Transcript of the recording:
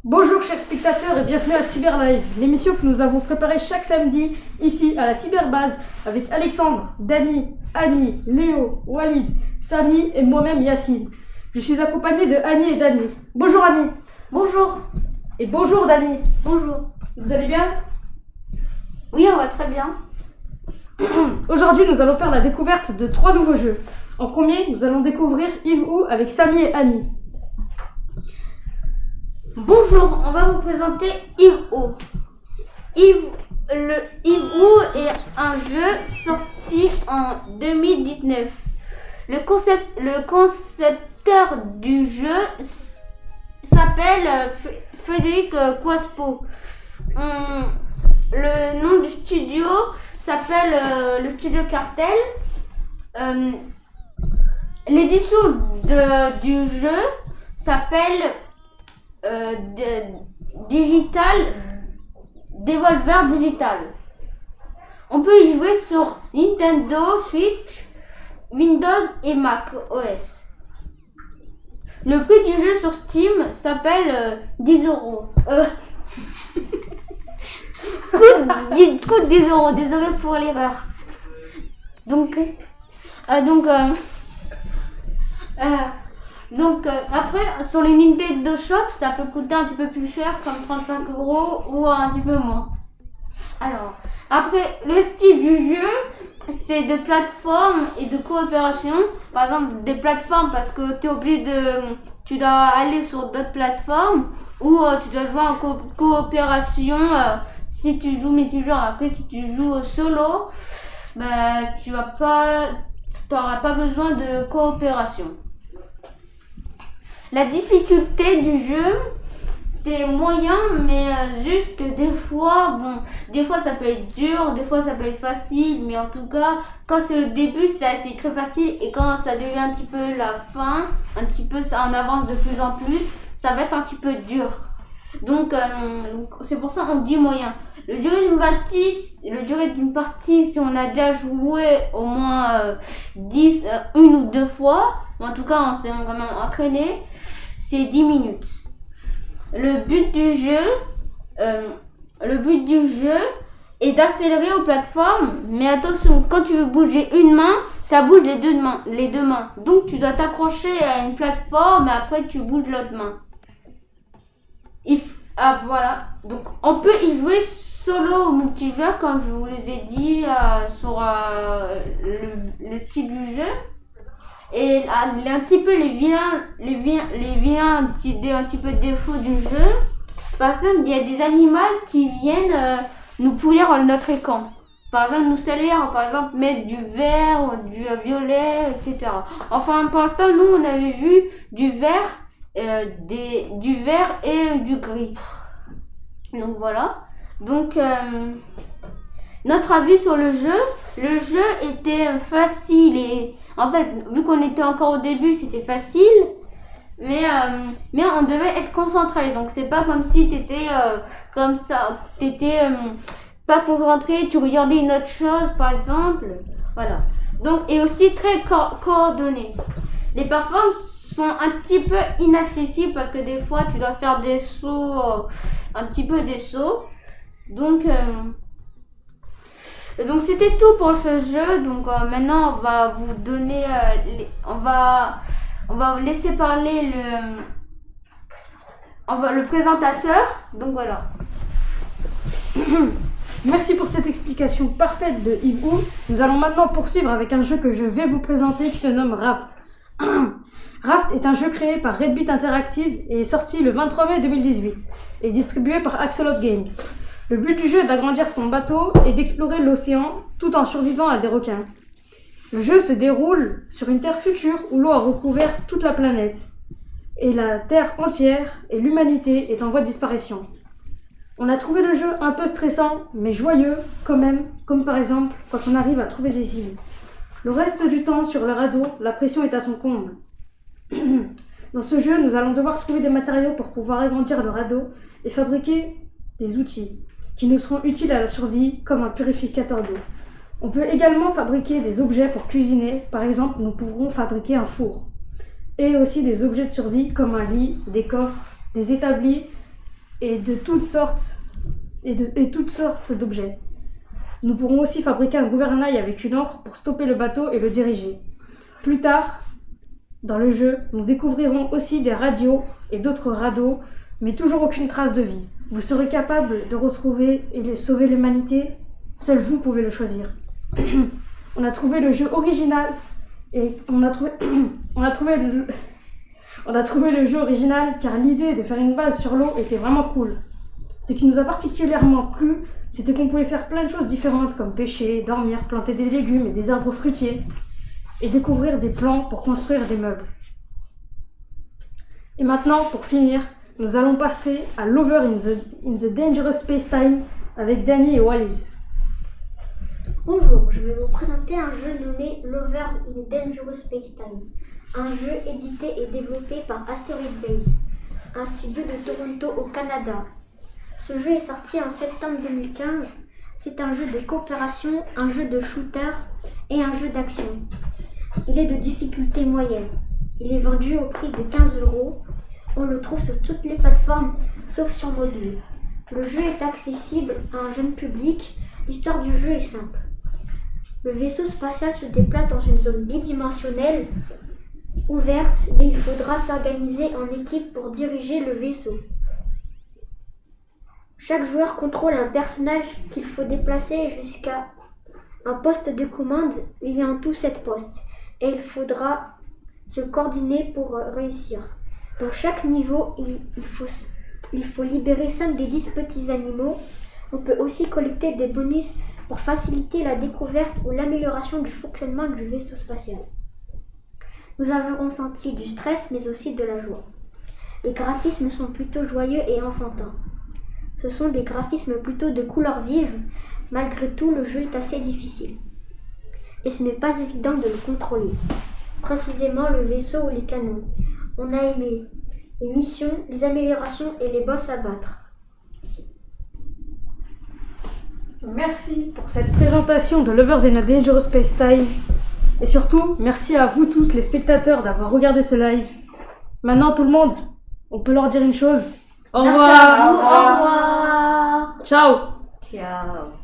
Bonjour chers spectateurs et bienvenue à Cyberlive, l'émission que nous avons préparée chaque samedi ici à la Cyberbase avec Alexandre, Dany, Annie, Léo, Walid, Samy et moi-même Yacine. Je suis accompagné de Annie et Dany. Bonjour Annie. Bonjour. Et bonjour Dany. Bonjour. Vous allez bien? Oui, on va très bien. Aujourd'hui nous allons faire la découverte de 3 nouveaux jeux. En premier, nous allons découvrir Yves Ou avec Samy et Annie. Bonjour, on va vous présenter Yves O. Yves O est un jeu sorti en 2019. Le concepteur du jeu s'appelle Frédéric Quaspo. Le nom du studio s'appelle le studio Cartel. L'édition du jeu s'appelle Devolver Digital. On peut y jouer sur Nintendo Switch, Windows et Mac OS. Le prix du jeu sur Steam s'appelle 10 euros. Coûte 10 euros, désolé pour l'erreur. Donc après, sur les Nintendo Shop, ça peut coûter un petit peu plus cher, comme 35 euros ou un petit peu moins. Alors, après, le style du jeu, c'est de plateforme et de coopération. Par exemple, des plateformes parce que tu dois aller sur d'autres plateformes ou tu dois jouer en coopération si tu joues multijoueur. Après, si tu joues solo, tu n'auras pas besoin de coopération. La difficulté du jeu, c'est moyen, mais juste que des fois ça peut être dur, des fois ça peut être facile, mais en tout cas, quand c'est le début, c'est très facile, et quand ça devient un petit peu la fin, un petit peu ça en avance de plus en plus, ça va être un petit peu dur. Donc c'est pour ça qu'on dit moyen. Le durée d'une partie, si on a déjà joué au moins 1 ou 2 fois, en tout cas on s'est quand même entraîné, c'est 10 minutes. Le but du jeu est d'accélérer aux plateformes, mais attention, quand tu veux bouger une main, ça bouge les deux mains. Donc tu dois t'accrocher à une plateforme et après tu bouges l'autre main. Voilà. Donc on peut y jouer solo ou multijoueur, comme je vous les ai dit sur le style du jeu. Et un petit peu les vilains un petit peu défauts du jeu. Par exemple, il y a des animaux qui viennent nous pourrir notre écran. Par exemple, nous salir, par exemple, mettre du vert, du violet, etc. Enfin, pour l'instant, nous, on avait vu du vert et du gris. Donc voilà. Donc notre avis sur le jeu était facile et en fait, vu qu'on était encore au début, c'était facile, mais on devait être concentré. Donc c'est pas comme si t'étais comme ça, pas concentré, tu regardais une autre chose, par exemple. Voilà. Donc et aussi très coordonné. Les plateformes sont un petit peu inaccessibles parce que des fois tu dois faire des sauts, un petit peu des sauts. Donc c'était tout pour ce jeu. Donc maintenant on va vous donner, on va vous laisser parler le présentateur. Donc voilà. Merci pour cette explication parfaite de Yves Ou. Nous allons maintenant poursuivre avec un jeu que je vais vous présenter qui se nomme Raft. Raft est un jeu créé par Red Beat Interactive et est sorti le 23 mai 2018 et distribué par Axolot Games. Le but du jeu est d'agrandir son bateau et d'explorer l'océan tout en survivant à des requins. Le jeu se déroule sur une terre future où l'eau a recouvert toute la planète et la terre entière et l'humanité est en voie de disparition. On a trouvé le jeu un peu stressant mais joyeux quand même, comme par exemple quand on arrive à trouver des îles. Le reste du temps sur le radeau, la pression est à son comble. Dans ce jeu, nous allons devoir trouver des matériaux pour pouvoir agrandir le radeau et fabriquer des outils qui nous seront utiles à la survie, comme un purificateur d'eau. On peut également fabriquer des objets pour cuisiner. Par exemple, nous pourrons fabriquer un four. et aussi des objets de survie comme un lit, des coffres, des établis et toutes sortes d'objets. Nous pourrons aussi fabriquer un gouvernail avec une ancre pour stopper le bateau et le diriger. Plus tard, dans le jeu, nous découvrirons aussi des radios et d'autres radeaux, mais toujours aucune trace de vie. Vous serez capable de retrouver et de sauver l'humanité? Seul vous pouvez le choisir. On a trouvé le jeu original et on a trouvé le jeu original car l'idée de faire une base sur l'eau était vraiment cool. Ce qui nous a particulièrement plu, c'était qu'on pouvait faire plein de choses différentes comme pêcher, dormir, planter des légumes et des arbres fruitiers et découvrir des plans pour construire des meubles. Et maintenant, pour finir, nous allons passer à Lover in the Dangerous Space Time avec Danny et Walid. Bonjour, je vais vous présenter un jeu nommé Lovers in a Dangerous Space Time, un jeu édité et développé par Asteroid Base, un studio de Toronto au Canada. Ce jeu est sorti en septembre 2015. C'est un jeu de coopération, un jeu de shooter et un jeu d'action. Il est de difficulté moyenne. Il est vendu au prix de 15 €. On le trouve sur toutes les plateformes sauf sur mobile. Le jeu est accessible à un jeune public. L'histoire du jeu est simple. Le vaisseau spatial se déplace dans une zone bidimensionnelle ouverte, mais il faudra s'organiser en équipe pour diriger le vaisseau. Chaque joueur contrôle un personnage qu'il faut déplacer jusqu'à un poste de commande. Il y a en tout 7 postes et il faudra se coordonner pour réussir. Dans chaque niveau, il faut libérer 5 des 10 petits animaux. On peut aussi collecter des bonus pour faciliter la découverte ou l'amélioration du fonctionnement du vaisseau spatial. Nous avons senti du stress mais aussi de la joie. Les graphismes sont plutôt joyeux et enfantins. Ce sont des graphismes plutôt de couleurs vives. Malgré tout, le jeu est assez difficile. Et ce n'est pas évident de le contrôler. Précisément le vaisseau ou les canons. On a aimé les missions, les améliorations et les boss à battre. Merci pour cette présentation de Lovers in a Dangerous Space Time. Et surtout, merci à vous tous les spectateurs d'avoir regardé ce live. Maintenant tout le monde, on peut leur dire une chose. Au revoir. Au revoir. Ciao. Ciao.